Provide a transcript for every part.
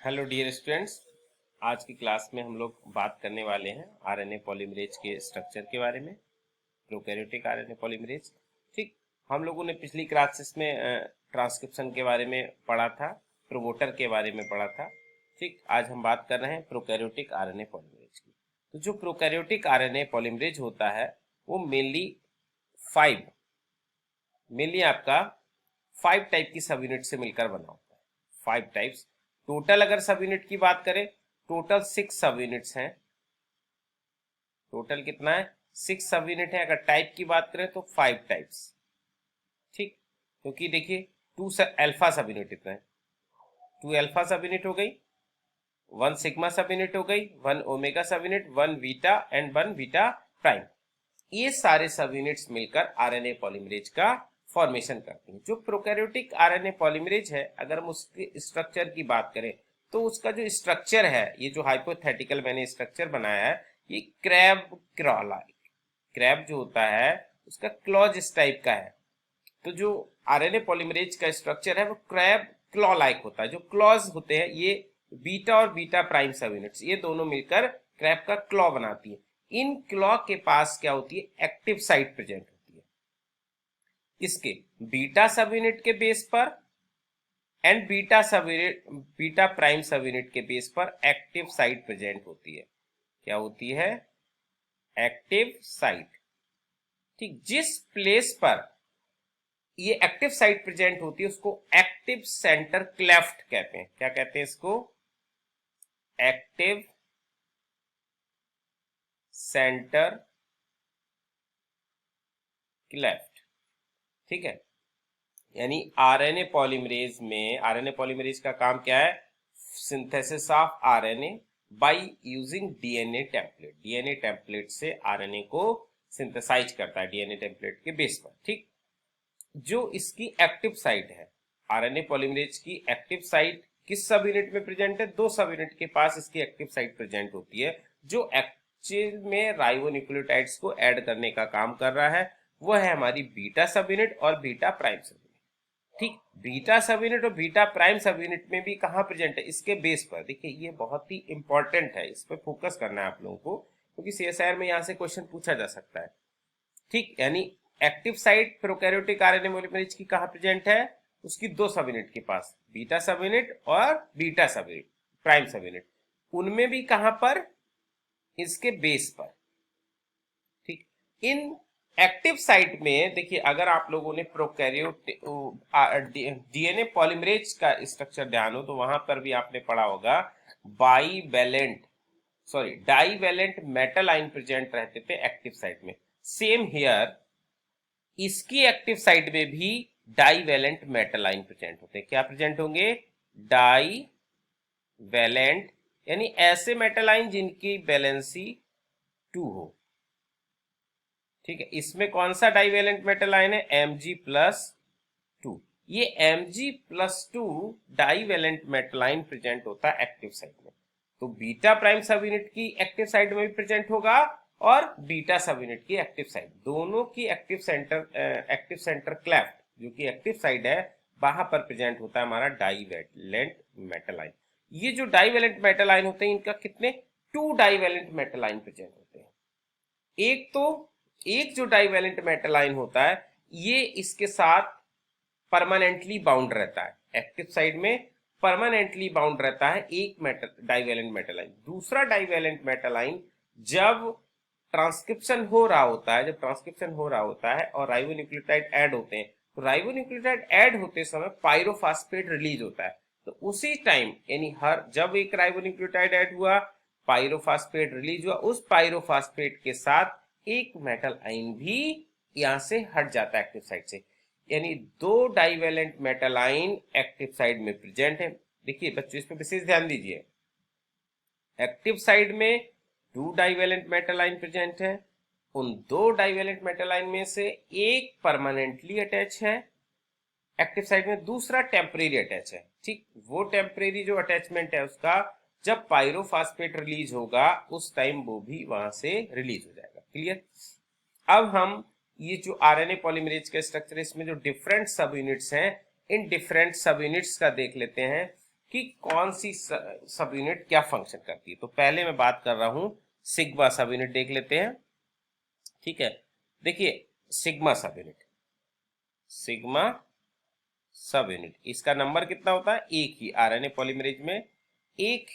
Hello dear students, आज की class में हम लोग बात करने वाले हैं आरएनए पॉलीमरेज के स्ट्रक्चर के बारे में। Prokaryotic RNA polymerase. ठीक, हम लोगों ने पिछली क्लासेस में ट्रांसक्रिप्शन के बारे में पढ़ा था, प्रोमोटर के बारे में पढ़ा था। ठीक, आज हम बात कर रहे हैं प्रोकैरियोटिक आरएनए पॉलीमरेज की। तो जो प्रोकैरियोटिक आरएनए पॉलीमरेज होता है वो मेनली आपका 5 टाइप की सब यूनिट से मिलकर बना होता है। 5 टाइप्स टोटल। अगर सब यूनिट की बात करें, टोटल 6 सब यूनिट्स हैं। टोटल कितना है? 6 सब यूनिट है। अगर टाइप की बात करें तो 5 टाइप्स। ठीक, क्योंकि देखिए 2 अल्फा सब यूनिट इतना है, 2 अल्फा सब यूनिट हो गई, 1 सिग्मा सब यूनिट हो गई, 1 ओमेगा सब unit, 1 beta and 1 beta prime. ये सारे सब यूनिट्स मिलकर आरएनए पॉलीमरेज का फॉर्मेशन करती हैं। जो प्रोकैरियोटिक आरएनए पॉलीमरेज है, अगर हम उसके स्ट्रक्चर की बात करें तो उसका जो स्ट्रक्चर है, ये जो हाइपोथेटिकल मैंने स्ट्रक्चर बनाया है, ये क्रैब क्रैब जो होता है उसका क्लॉज इस टाइप का है। तो जो आरएनए पॉलीमरेज का स्ट्रक्चर है वो क्रैब क्लॉ लाइक होता है। जो क्लॉज होते हैं ये बीटा और बीटा प्राइम सब यूनिट्स, ये दोनों मिलकर क्रैब का क्लॉ बनाती है। इन क्लॉ के पास क्या होती है? एक्टिव साइट प्रेजेंट होती है। इसके बीटा सब यूनिट के बेस पर एंड बीटा प्राइम सब यूनिट के बेस पर एक्टिव साइट प्रेजेंट होती है। क्या होती है? Active site. ठीक, जिस प्लेस पर ये एक्टिव साइट प्रेजेंट होती है उसको एक्टिव सेंटर क्लेफ्ट कहते हैं। क्या कहते हैं इसको? Active centre cleft. ठीक है, यानी आरएनए पॉलीमरेज का काम क्या है? Synthesis of RNA by using DNA template. DNA template से आरएनए को सिंथेसाइज करता है डीएनए टेम्पलेट के बेस पर। ठीक, जो इसकी एक्टिव साइट है, आरएनए पॉलीमरेज की एक्टिव साइट किस सब यूनिट में प्रेजेंट है? 2 सब यूनिट के पास इसकी एक्टिव साइट प्रेजेंट होती है, जो एक्चुअल में राइबोन्यूक्लियोटाइड्स को ऐड करने का काम कर रहा है। वो है हमारी बीटा सब यूनिट और बीटा प्राइम सब यूनिट। ठीक, बीटा सब यूनिट और बीटा प्राइम सब यूनिट में भी कहाँ प्रेजेंट है? इसके बेस पर। देखिए ये बहुत ही इंपॉर्टेंट है, इस पर फोकस करना है आप लोगों को, क्योंकि सीएसआईआर में यहाँ से क्वेश्चन पूछा जा सकता है। ठीक, यानी active site prokaryotic RNA polymerase की कहाँ प्रेजेंट है? उसकी 2 सब यूनिट के पास, बीटा सब यूनिट और बीटा सब यूनिट प्राइम सब यूनिट। उनमें भी कहां पर? इसके बेस पर। ठीक, इन एक्टिव साइट में देखिए, अगर आप लोगों ने डीएनए पॉलीमरेज का स्ट्रक्चर ध्यान हो तो वहां पर भी आपने पढ़ा होगा डाईवैलेंट मेटल आयन प्रेजेंट रहते थे एक्टिव साइट में। सेम हियर, इसकी एक्टिव साइट में भी डाईवैलेंट मेटल आयन प्रेजेंट होते हैं। क्या प्रेजेंट होंगे? डाईवैलेंट, यानी ऐसे मेटल आयन जिनकी वैलेंसी 2 हो। ठीक है, इसमें कौन सा डाईवैलेंट मेटल आयन है? Mg+2। ये Mg+2 divalent metal ion present होता है एक्टिव साइट में। तो बीटा प्राइम सब यूनिट की एक्टिव साइट में भी प्रेजेंट होगा और बीटा सब यूनिट की एक्टिव साइट, दोनों की एक्टिव सेंटर क्लेफ्ट जो कि एक्टिव साइट है, वहां पर प्रेजेंट होता है हमारा डाईवैलेंट मेटल आयन। ये जो डाईवैलेंट मेटल आयन होते हैं, इनका कितने? 2 डाईवैलेंट मेटल आयन प्रेजेंट होते हैं। एक जो डाईवैलेंट मेटल आयन होता है, ये इसके साथ परमानेंटली बाउंड रहता है, एक्टिव साइड में परमानेंटली बाउंड रहता है एक डाईवैलेंट मेटल आयन। दूसरा डाईवैलेंट मेटल आयन जब ट्रांसक्रिप्शन हो रहा होता है और राइबोन्यूक्लियोटाइड ऐड होते हैं, तो राइबोन्यूक्लियोटाइड ऐड होते समय पायरोफॉस्फेट रिलीज होता है। तो उसी टाइम, यानी जब एक राइबोन्यूक्लियोटाइड ऐड हुआ, पायरोफॉस्फेट रिलीज हुआ, उस पायरोफॉस्फेट के साथ एक मेटल आयन भी यहां से हट जाता है एक्टिव साइड से। यानी 2 divalent metal ion active side में प्रेजेंट है। देखिए बच्चों, इस पर विशेष ध्यान दीजिए। एक्टिव साइड में 2 डाईवैलेंट मेटल आयन प्रेजेंट है। उन 2 डाईवैलेंट मेटल आयन में से एक परमानेंटली अटैच है एक्टिव साइड में, दूसरा टेम्परेरी अटैच है। ठीक, वो टेम्परेरी जो अटैचमेंट है उसका जब पायरोफॉस्फेट रिलीज होगा उस टाइम वो भी वहां से रिलीज हो जाएगा। क्लियर? अब हम ये जो आरएनए पॉलीमरेज का स्ट्रक्चर है, इसमें जो डिफरेंट सब यूनिट्स हैं, इन डिफरेंट सब यूनिट्स का देख लेते हैं कि कौन सी सब यूनिट क्या फंक्शन करती है। तो पहले मैं बात कर रहा हूं सिग्मा सब यूनिट, देख लेते हैं। ठीक है, देखिए सिग्मा सब यूनिट, सिग्मा सब यूनिट, इसका नंबर कितना होता है, एक ही। आरएनए पॉलीमरेज में एक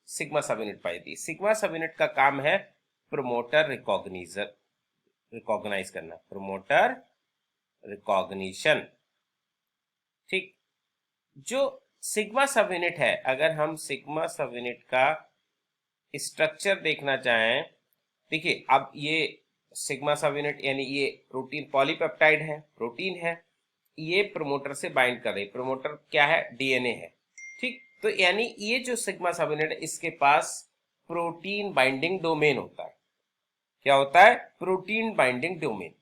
सिग्मा सब यूनिट पाई थी। सिग्मा सब यूनिट का काम है प्रोमोटर रिकॉग्नाइज करना, प्रोमोटर रिकॉग्निशन। ठीक, जो सिग्मा सब यूनिट है, अगर हम सिग्मा सब यूनिट का स्ट्रक्चर देखना चाहें, देखिए अब ये सिग्मा सब यूनिट यानी ये प्रोटीन पॉलीपेप्टाइड है, प्रोटीन है, ये प्रमोटर से बाइंड कर रही है। प्रमोटर क्या है, डीएनए है। ठीक, तो यानी ये जो सिग्मा सब यूनिट है इसके पास प्रोटीन बाइंडिंग डोमेन होता है। क्या होता है, protein binding domain.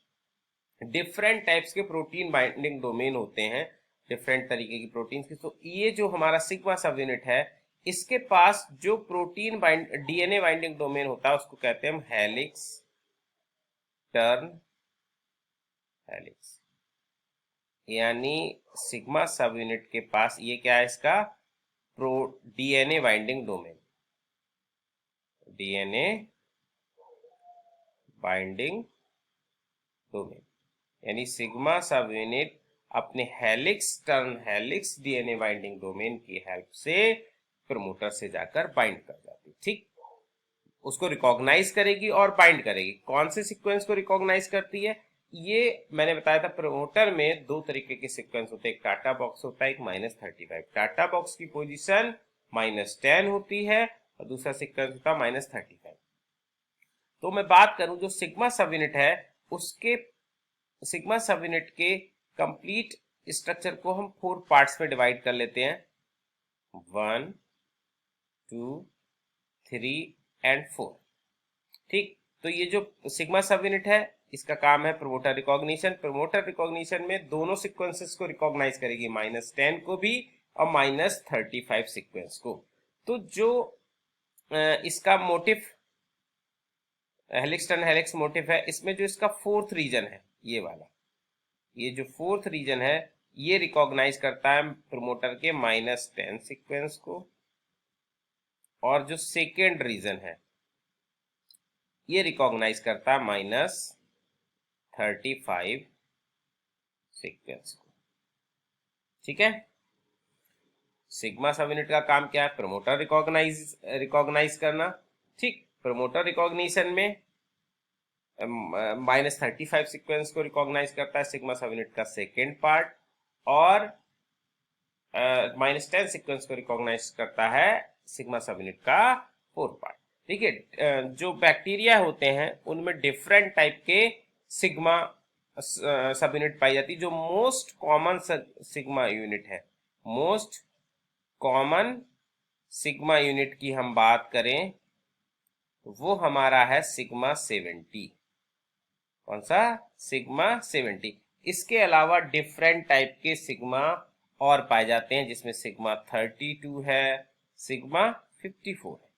Different types के प्रोटीन बाइंडिंग डोमेन होते हैं, डिफरेंट तरीके की प्रोटीन की। तो ये जो हमारा सिग्मा सब यूनिट है इसके पास जो प्रोटीन डीएनए बाइंडिंग डोमेन होता है उसको कहते हैं हम हेलिक्स टर्न हेलिक्स। यानी सिग्मा सब यूनिट के पास ये क्या है, इसका pro DNA binding domain, DNA binding domain. यानी सिग्मा सब यूनिट अपने helix turn helix DNA binding domain की हेल्प से प्रमोटर से जाकर बाइंड कर जाती है। ठीक, उसको रिकॉग्नाइज करेगी और बाइंड करेगी। कौन से सीक्वेंस को रिकॉग्नाइज करती है, ये मैंने बताया था। प्रमोटर में दो तरीके के सीक्वेंस होते हैं, एक टाटा बॉक्स होता है, एक -35। टाटा बॉक्स की पोजीशन -10 होती है और दूसरा सीक्वेंस होता है -35। तो मैं बात करूं जो सिग्मा सब यूनिट है उसके सिग्मा सब यूनिट के कंप्लीट स्ट्रक्चर को हम 4 पार्ट्स में डिवाइड कर लेते हैं, 1 2 3 एंड 4। ठीक, तो ये जो सिग्मा सब यूनिट है इसका काम है प्रमोटर रिकॉग्निशन। प्रमोटर रिकॉग्निशन में दोनों सीक्वेंसेस को रिकॉग्नाइज करेगी, -10 को भी और -35 सीक्वेंस को। तो जो इसका motive helix turn helix motive है, इसमें जो इसका 4th रीजन है, ये वाला, ये जो 4th रीजन है ये रिकॉग्नाइज करता है प्रमोटर के -10 सीक्वेंस को, और जो सेकेंड रीजन है ये रिकॉग्नाइज करता है -35 सीक्वेंस को। ठीक है, सिग्मा सब यूनिट का काम क्या है, प्रमोटर रिकॉग्नाइज करना। ठीक, प्रमोटर रिकॉग्निशन में -35 सीक्वेंस को रिकॉग्नाइज करता है सिग्मा सब यूनिट का सेकेंड पार्ट, और -10 सीक्वेंस को रिकॉग्नाइज करता है सिग्मा सब यूनिट का 4th पार्ट। ठीक है, जो बैक्टीरिया होते हैं उनमें डिफरेंट टाइप के सिग्मा सब यूनिट पाई जाती है। जो मोस्ट कॉमन सिग्मा यूनिट है, मोस्ट कॉमन सिग्मा यूनिट की हम बात करें वो हमारा है सिग्मा 70। कौन सा, सिग्मा 70। इसके अलावा डिफरेंट टाइप के सिग्मा और पाए जाते हैं जिसमें सिग्मा 32 है, सिग्मा 54 है।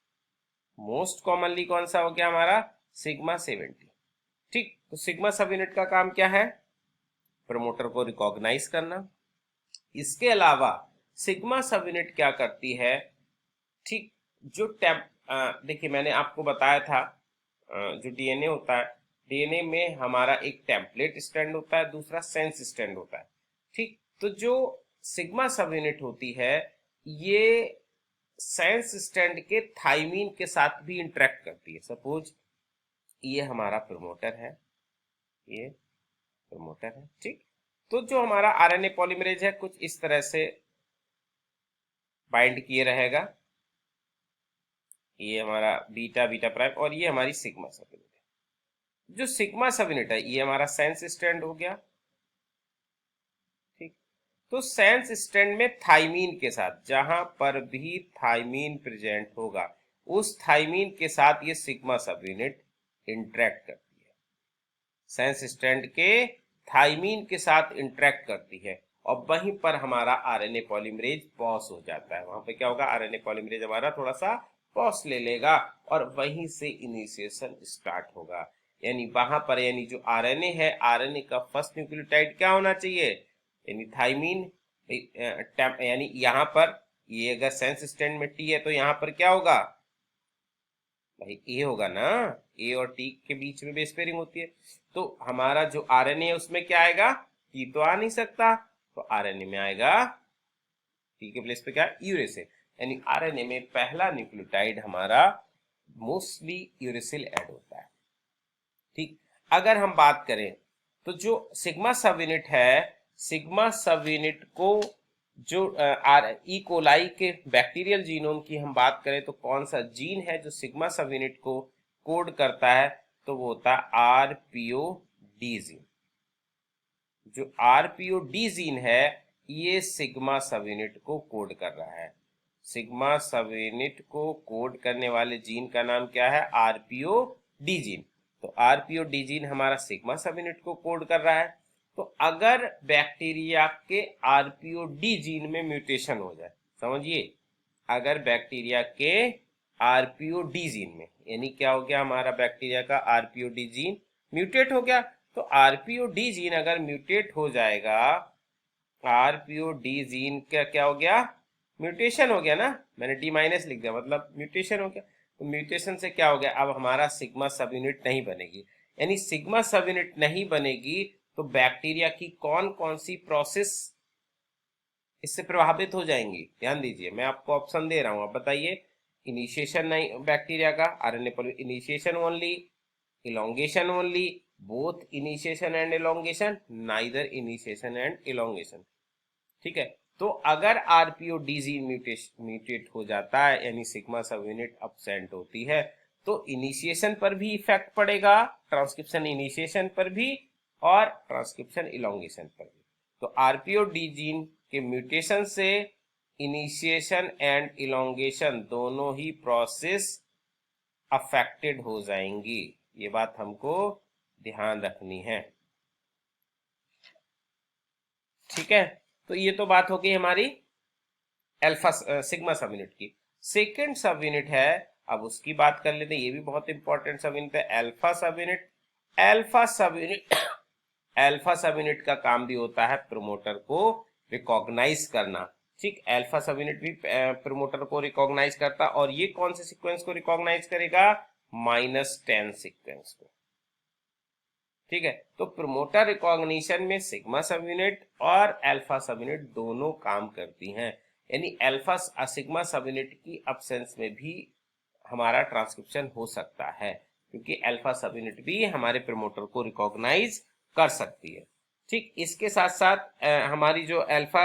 मोस्ट कॉमनली कौन सा हो गया हमारा, सिग्मा 70। ठीक, तो सिग्मा सब यूनिट का काम क्या है, प्रमोटर को रिकॉग्नाइज करना। इसके अलावा सिग्मा सब यूनिट क्या करती है, ठीक, जो देखिए मैंने आपको बताया था जो डीएनए होता है, डीएनए में हमारा एक टेम्पलेट स्ट्रैंड होता है, दूसरा सेंस स्ट्रैंड होता है। ठीक, तो जो सिग्मा सब यूनिट होती है ये सेंस स्ट्रैंड के थाइमीन के साथ भी इंटरेक्ट करती है। सपोज ये हमारा प्रमोटर है, ये प्रमोटर है। ठीक, तो जो हमारा आरएनए पॉलीमरेज है कुछ इस तरह से बाइंड किए रहेगा, ये हमारा बीटा प्राइम, और ये हमारी सिग्मा सब यूनिट है। जो सिग्मा सब यूनिट है ये हमारा सेंस स्ट्रैंड हो गया। ठीक, तो सेंस स्ट्रैंड में थाइमीन के साथ, जहां पर भी थाइमीन प्रेजेंट होगा उस थाइमीन के साथ ये सिग्मा सब यूनिट इंटरेक्ट करती है, सेंस स्ट्रैंड के थाइमीन के साथ इंटरेक्ट करती है, और वहीं पर हमारा आरएनए पॉलीमरेज पॉज हो जाता है। वहां पे क्या होगा, आरएनए पॉलीमरेज हमारा थोड़ा सा पॉज ले लेगा और वहीं से इनिशिएशन स्टार्ट होगा। यानी वहां पर, यानी जो आरएनए है, आरएनए का फर्स्ट न्यूक्लियोटाइड क्या होना चाहिए, यानी थाइमीन, यानी यहाँ पर ये अगर सेंस स्टैंड में टी है तो यहाँ पर क्या होगा भाई, ए होगा ना। ए और टी के बीच में बेस पेयरिंग होती है, तो हमारा जो आरएनए है उसमें क्या आएगा, टी तो आ नहीं सकता, तो आरएनए में आएगा टी के प्लेस पे क्या, यूरेसिल। यानी आरएनए में पहला न्यूक्लियोटाइड हमारा मोस्टली यूरेसिल ऐड होता है। ठीक, अगर हम बात करें तो जो सिग्मा सब यूनिट है, सिग्मा सब यूनिट को जो ई कोलाई के बैक्टीरियल जीनोम की हम बात करें तो कौन सा जीन है जो सिग्मा सब यूनिट को कोड करता है, तो वो होता है आरपीओडी जीन। जो आरपीओडी जीन है ये सिग्मा सब यूनिट को कोड कर रहा है। सिग्मा सब यूनिट को कोड करने वाले जीन का नाम क्या है, आरपीओडी जीन। तो आरपीओडी जीन हमारा सिग्मा सब यूनिट को कोड कर रहा है। तो अगर बैक्टीरिया के आरपीओडी जीन में म्यूटेशन हो जाए, समझिए, अगर बैक्टीरिया के आरपीओडी जीन में, यानी क्या हो गया, हमारा बैक्टीरिया का आरपीओडी जीन म्यूटेट हो गया, तो आरपीओडी जीन अगर म्यूटेट हो जाएगा, आरपीओडी जीन का क्या हो गया, म्यूटेशन हो गया ना, मैंने डी माइनस लिख दिया, मतलब म्यूटेशन हो गया। तो म्यूटेशन से क्या हो गया, अब हमारा सिग्मा सब यूनिट नहीं बनेगी। यानी सिग्मा सब यूनिट नहीं बनेगी तो बैक्टीरिया की कौन कौन सी प्रोसेस इससे प्रभावित हो जाएंगी, ध्यान दीजिए, मैं आपको ऑप्शन दे रहा हूं, आप बताइए। इनिशिएशन नहीं बैक्टीरिया का, आरएनए पर initiation only, elongation only, both initiation and elongation, neither initiation and elongation. ठीक है, तो अगर आरपीओडी जीन म्यूटेट हो जाता है, यानी सिग्मा सब यूनिट अब्सेंट होती है, तो इनिशिएशन पर भी इफेक्ट पड़ेगा, ट्रांसक्रिप्शन इनिशिएशन पर भी और ट्रांसक्रिप्शन इलोंगेशन पर भी। तो आरपीओडी जीन के म्यूटेशन से इनिशिएशन एंड इलोंगेशन दोनों ही प्रोसेस अफेक्टेड हो जाएंगी, ये बात हमको ध्यान रखनी है। ठीक है, तो ये तो बात हो गई हमारी अल्फा सिग्मा सब यूनिट की। सेकेंड सब यूनिट है, अब उसकी बात कर लेते हैं, ये भी बहुत इंपॉर्टेंट सब यूनिट है, अल्फा सब यूनिट। अल्फा सब यूनिट अल्फा सब यूनिट का काम भी होता है प्रमोटर को रिकॉग्नाइज करना। ठीक, अल्फा सब यूनिट भी प्रमोटर को रिकॉग्नाइज करता, और ये कौन से सीक्वेंस को रिकॉग्नाइज करेगा, -10 सीक्वेंस को। ठीक है, तो प्रमोटर रिकॉग्निशन में सिग्मा सब यूनिट और अल्फा सब यूनिट दोनों काम करती हैं। यानी अल्फा सिग्मा सब यूनिट की अब्सेंस में भी हमारा ट्रांसक्रिप्शन हो सकता है, क्योंकि अल्फा सब यूनिट भी हमारे प्रमोटर को रिकॉग्नाइज कर सकती है। ठीक, इसके साथ साथ हमारी जो अल्फा